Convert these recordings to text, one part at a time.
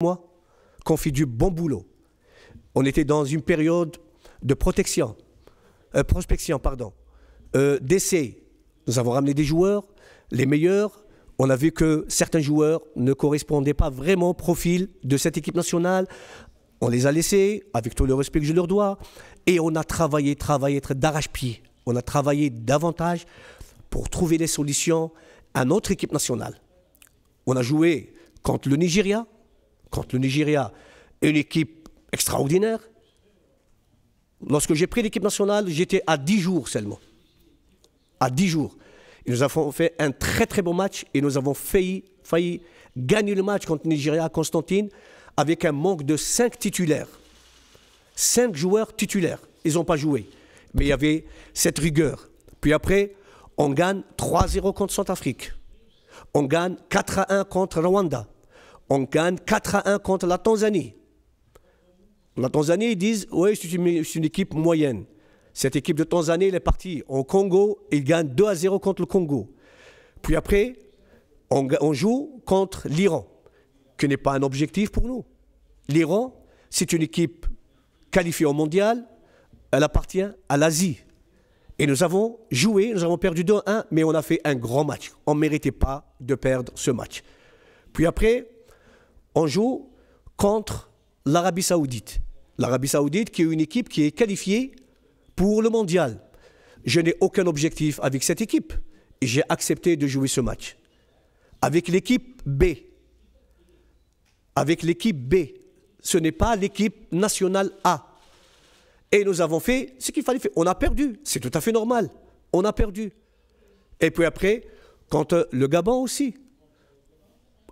mois qu'on fait du bon boulot. On était dans une période de prospection, d'essai. Nous avons ramené des joueurs, les meilleurs. On a vu que certains joueurs ne correspondaient pas vraiment au profil de cette équipe nationale. On les a laissés, avec tout le respect que je leur dois. Et on a travaillé d'arrache-pied. On a travaillé davantage pour trouver des solutions à notre équipe nationale. On a joué contre le Nigeria. Une équipe extraordinaire. Lorsque j'ai pris l'équipe nationale, j'étais à 10 jours seulement. À 10 jours. Et nous avons fait un très très bon match et nous avons failli gagner le match contre le Nigeria à Constantine avec un manque de 5 titulaires. 5 joueurs titulaires. Ils n'ont pas joué. Mais il y avait cette rigueur. Puis après, on gagne 3-0 contre Centrafrique. On gagne 4-1 contre Rwanda. On gagne 4-1 contre la Tanzanie. La Tanzanie, ils disent, oui, c'est une équipe moyenne. Cette équipe de Tanzanie, elle est partie au Congo, ils gagnent 2-0 contre le Congo. Puis après, on joue contre l'Iran, qui n'est pas un objectif pour nous. L'Iran, c'est une équipe qualifiée au mondial, elle appartient à l'Asie. Et nous avons joué, nous avons perdu 2-1, mais on a fait un grand match. On ne méritait pas de perdre ce match. Puis après, on joue contre l'Arabie Saoudite. L'Arabie Saoudite qui est une équipe qui est qualifiée pour le mondial. Je n'ai aucun objectif avec cette équipe. Et j'ai accepté de jouer ce match. Avec l'équipe B. Avec l'équipe B. Ce n'est pas l'équipe nationale A. Et nous avons fait ce qu'il fallait faire. On a perdu. C'est tout à fait normal. On a perdu. Et puis après, contre le Gabon aussi.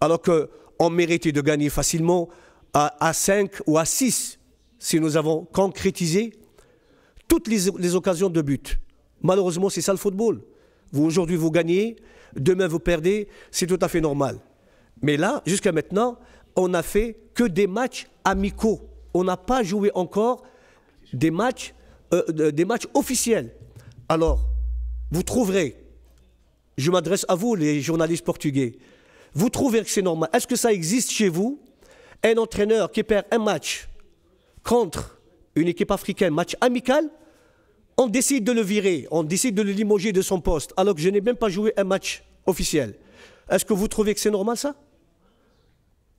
Alors qu'on méritait de gagner facilement à 5 ou à 6 si nous avons concrétisé toutes les occasions de but. Malheureusement, c'est ça le football. Aujourd'hui, vous gagnez, demain, vous perdez, c'est tout à fait normal. Mais là, jusqu'à maintenant, on n'a fait que des matchs amicaux. On n'a pas joué encore des matchs officiels. Alors, vous trouverez, je m'adresse à vous, les journalistes portugais, vous trouverez que c'est normal. Est-ce que ça existe chez vous, un entraîneur qui perd un match contre une équipe africaine, match amical, on décide de le virer, on décide de le limoger de son poste, alors que je n'ai même pas joué un match officiel. Est-ce que vous trouvez que c'est normal ça?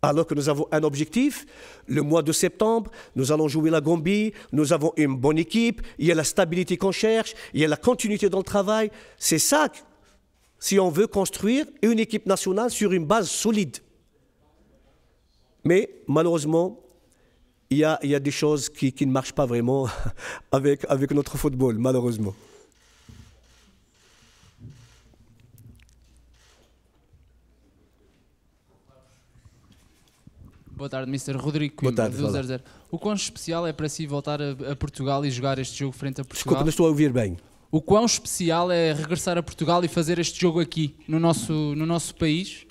Alors que nous avons un objectif, le mois de septembre, nous allons jouer la Gambie, nous avons une bonne équipe, il y a la stabilité qu'on cherche, il y a la continuité dans le travail. C'est ça, si on veut construire une équipe nationale sur une base solide. Mais malheureusement, il y a des choses qui ne marchent pas vraiment avec notre football, malheureusement. Boa tarde, Mr. Rodrigo Coimbra, do 00. O quão especial é para si voltar a Portugal e jogar este jogo frente a Portugal? Desculpa, não estou a ouvir bem. O quão especial é regressar a Portugal e fazer este jogo aqui, no nosso país?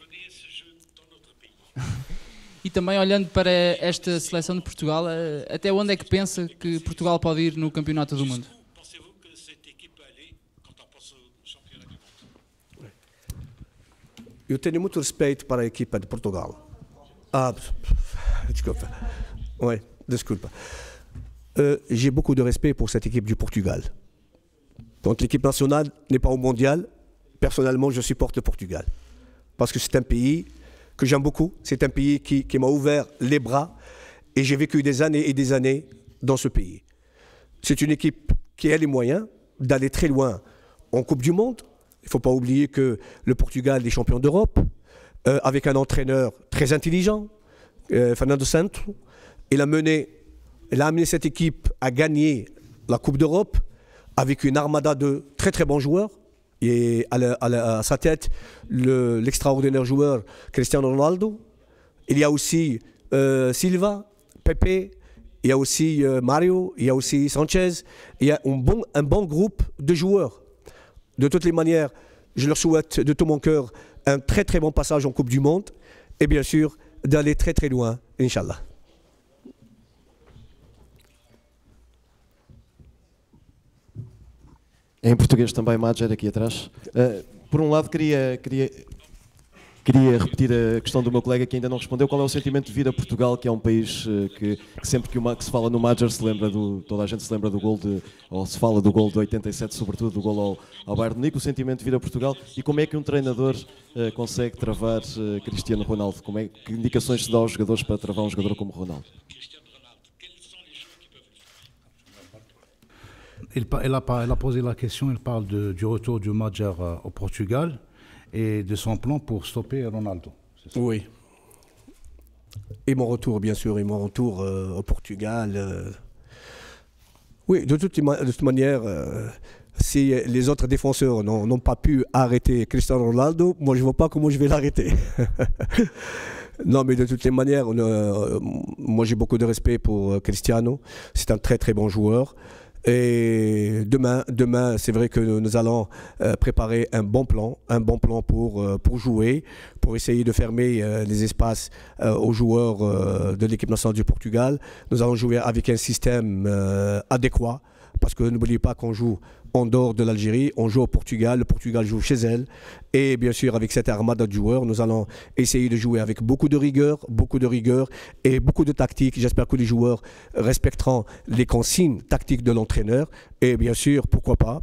E também olhando para esta seleção de Portugal, até onde é que pensa que Portugal pode ir no Campeonato do Mundo? Eu tenho muito respeito para a equipa de Portugal. Desculpa. Ouais, desculpa. J'ai beaucoup de respect pour cette équipe du Portugal. Quand l'équipe nationale n'est pas au mondial, personnellement, je supporte le Portugal. Parce que c'est un pays que j'aime beaucoup. C'est un pays qui m'a ouvert les bras et j'ai vécu des années et des années dans ce pays. C'est une équipe qui a les moyens d'aller très loin en Coupe du Monde. Il ne faut pas oublier que le Portugal est champion d'Europe avec un entraîneur très intelligent, Fernando Santos. Il a amené cette équipe à gagner la Coupe d'Europe avec une armada de très très bons joueurs. Et à sa tête, l'extraordinaire joueur Cristiano Ronaldo. Il y a aussi Silva, Pepe, il y a aussi Mario, il y a aussi Sanchez. Il y a un bon groupe de joueurs. De toutes les manières, je leur souhaite de tout mon cœur un très très bon passage en Coupe du Monde et bien sûr d'aller très très loin, Inch'Allah. Em português também, Madjer, aqui atrás. Por um lado, queria Queria repetir a questão do meu colega que ainda não respondeu. Qual é o sentimento de vir a Portugal, que é um país que sempre que se fala no Major toda a gente se lembra do gol ou se fala do gol de 87, sobretudo do gol ao Bayern de Munique, o sentimento de vir a Portugal e como é que um treinador consegue travar Cristiano Ronaldo? Que indicações se dá aos jogadores para travar um jogador como Ronaldo? Elle a posé la question, elle parle du retour du Major au Portugal et de son plan pour stopper Ronaldo. Oui. Et mon retour, bien sûr, et mon retour au Portugal. Oui, de toute manière, si les autres défenseurs n'ont pas pu arrêter Cristiano Ronaldo, moi je ne vois pas comment je vais l'arrêter. Non, mais de toutes les manières, moi j'ai beaucoup de respect pour Cristiano. C'est un très très bon joueur. Et demain, c'est vrai que nous allons préparer un bon plan pour jouer, pour essayer de fermer les espaces aux joueurs de l'équipe nationale du Portugal. Nous allons jouer avec un système adéquat, parce que n'oubliez pas qu'on joue en dehors de l'Algérie, on joue au Portugal, le Portugal joue chez elle. Et bien sûr, avec cette armada de joueurs, nous allons essayer de jouer avec beaucoup de rigueur et beaucoup de tactique. J'espère que les joueurs respecteront les consignes tactiques de l'entraîneur. Et bien sûr, pourquoi pas,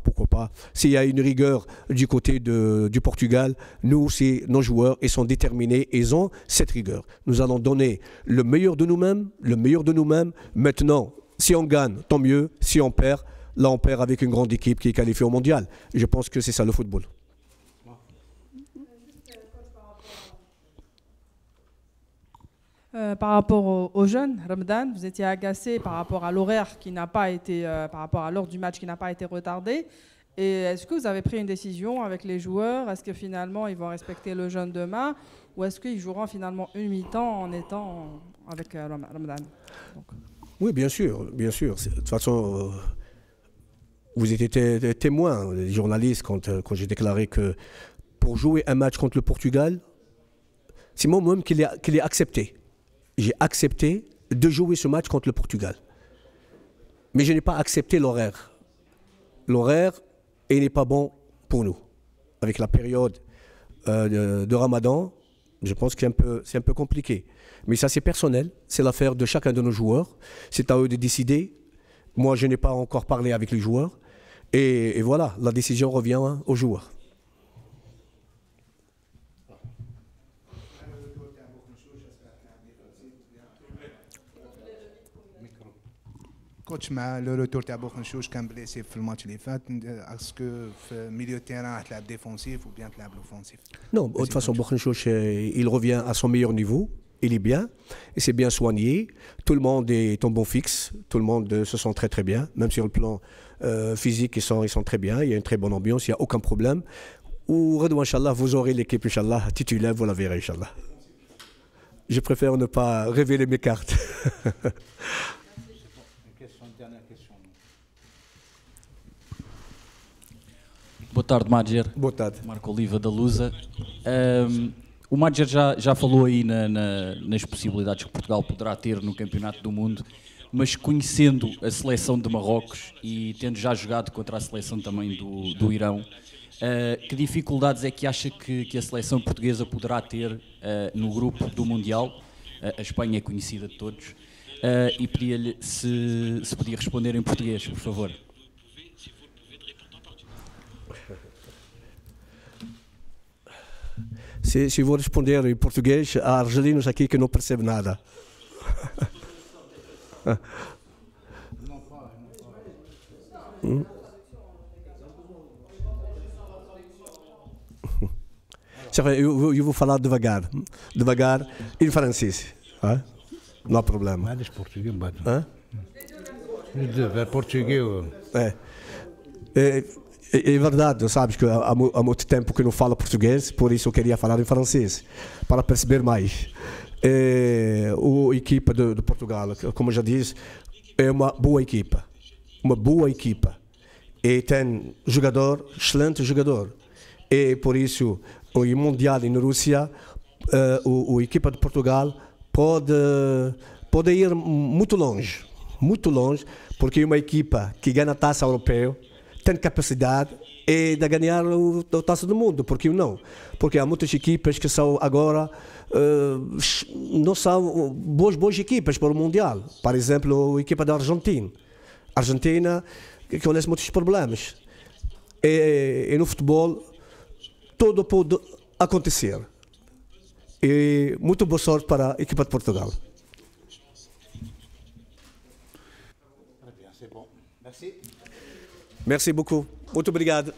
s'il y a une rigueur du côté du Portugal, nous aussi, nos joueurs, ils sont déterminés, ils ont cette rigueur. Nous allons donner le meilleur de nous-mêmes, Maintenant, si on gagne, tant mieux. Si on perd, là on perd avec une grande équipe qui est qualifiée au mondial. Je pense que c'est ça le football. Par rapport aux jeunes, Ramadan, vous étiez agacé par rapport à l'horaire qui n'a pas été, par rapport à l'heure du match qui n'a pas été retardé. Et est-ce que vous avez pris une décision avec les joueurs? Est-ce que finalement ils vont respecter le jeûne demain, ou est-ce qu'ils joueront finalement une mi-temps en étant avec Ramadan? Oui, bien sûr. De toute façon, vous étiez témoin, les journalistes, quand j'ai déclaré que pour jouer un match contre le Portugal, c'est moi-même qui l'ai accepté. J'ai accepté de jouer ce match contre le Portugal. Mais je n'ai pas accepté l'horaire. L'horaire, il n'est pas bon pour nous. Avec la période de Ramadan, je pense que c'est un peu compliqué. Mais ça, c'est personnel. C'est l'affaire de chacun de nos joueurs. C'est à eux de décider. Moi, je n'ai pas encore parlé avec les joueurs. Et voilà, la décision revient aux joueurs. كوتش مع لو روتور تاع بوخنشوش كان بليسي في الماتش اللي فات اسكو في ميليو تيران تلعب ديفونسيف وبيان تلعب لوفونسيف؟ Non, de toute façon, Bochenchouch, il revient à son meilleur niveau. Il est bien, et c'est bien soigné. Tout le monde est en bon fixe. Tout le monde se sent très très bien. Même sur le plan physique, ils sont très bien. Il y a une très bonne ambiance, il n'y a aucun problème. Ou Redou, Inch'Allah, vous aurez l'équipe, Inch'Allah, titulaire, vous la verrez, Inch'Allah. Je préfère ne pas révéler mes cartes. Boa tarde, Madjer. Boa tarde. Marco Oliva, da Lusa. O Madjer já falou aí nas possibilidades que Portugal poderá ter no Campeonato do Mundo, mas conhecendo a seleção de Marrocos e tendo já jogado contra a seleção também do Irão, que dificuldades é que acha que a seleção portuguesa poderá ter no grupo do Mundial? A Espanha é conhecida de todos. E pedia-lhe se podia responder em português, por favor. Se vou responder em português, há argelinos aqui que não percebem nada. Eu vou falar devagar em francês. Não há problema. معلش português, português. É verdade, sabes que há muito tempo que não falo português, por isso eu queria falar em francês, para perceber mais. A equipa de Portugal, como já disse, é uma boa equipa. E tem excelente jogador. E por isso, o Mundial na Rússia, a equipa de Portugal pode ir muito longe, porque é uma equipa que ganha a taça europeia, tem capacidade e de ganhar a Taça do Mundo, por que não? Porque há muitas equipas que são agora não são boas equipas para o Mundial. Por exemplo, a equipa da Argentina. A Argentina que conhece muitos problemas. E no futebol tudo pode acontecer. E muito boa sorte para a equipa de Portugal. Merci beaucoup. Muito obrigado.